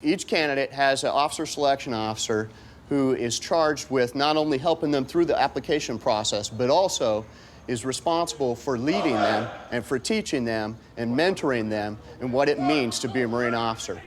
Each candidate has an officer selection officer who is charged with not only helping them through the application process, but also is responsible for leading them and for teaching them and mentoring them in what it means to be a Marine officer.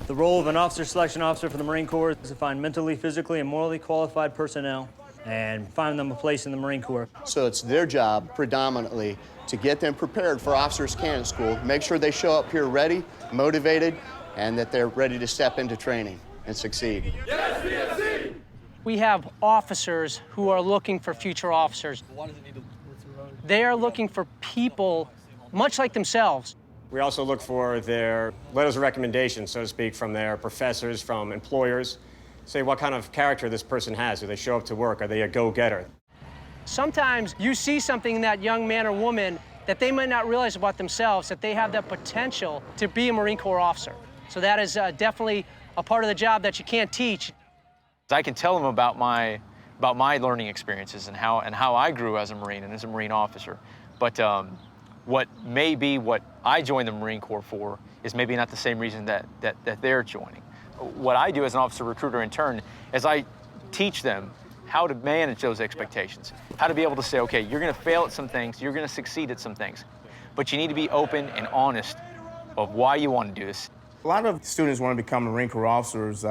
The role of an officer selection officer for the Marine Corps is to find mentally, physically, and morally qualified personnel and find them a place in the Marine Corps. So it's their job, predominantly, to get them prepared for officers candidate school, make sure they show up here ready, motivated, and that they're ready to step into training and succeed. We have officers who are looking for future officers. They are looking for people much like themselves. We also look for their letters of recommendation, so to speak, from their professors, from employers. Say what kind of character this person has. Do they show up to work? Are they a go-getter? Sometimes you see something in that young man or woman that they might not realize about themselves, that they have that potential to be a Marine Corps officer. So that is definitely a part of the job that you can't teach. I can tell them about my learning experiences and how I grew as a Marine and as a Marine officer. But what I joined the Marine Corps for is maybe not the same reason that they're joining. What I do as an officer recruiter in turn is I teach them how to manage those expectations, how to be able to say, okay, you're going to fail at some things, you're going to succeed at some things, but you need to be open and honest of why you want to do this. A lot of students want to become Marine Corps officers.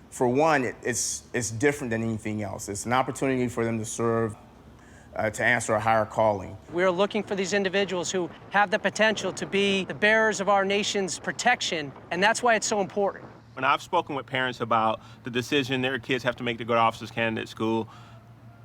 For one, it's different than anything else. It's an opportunity for them to serve, to answer a higher calling. We're looking for these individuals who have the potential to be the bearers of our nation's protection, and that's why it's so important. When I've spoken with parents about the decision their kids have to make to go to officers candidate school,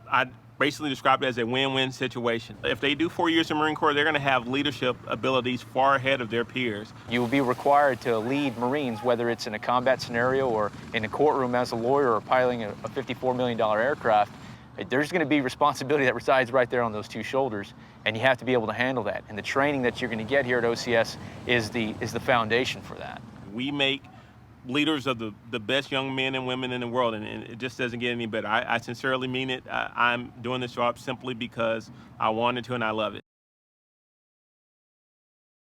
I basically describe it as a win-win situation. If they do 4 years in Marine Corps, they're going to have leadership abilities far ahead of their peers. You will be required to lead Marines, whether it's in a combat scenario or in a courtroom as a lawyer or piloting a $54 million aircraft. There's going to be responsibility that resides right there on those two shoulders, and you have to be able to handle that. And the training that you're going to get here at OCS is the foundation for that. We make leaders of the best young men and women in the world, and it just doesn't get any better. I sincerely mean it. I'm doing this job simply because I wanted to and I love it.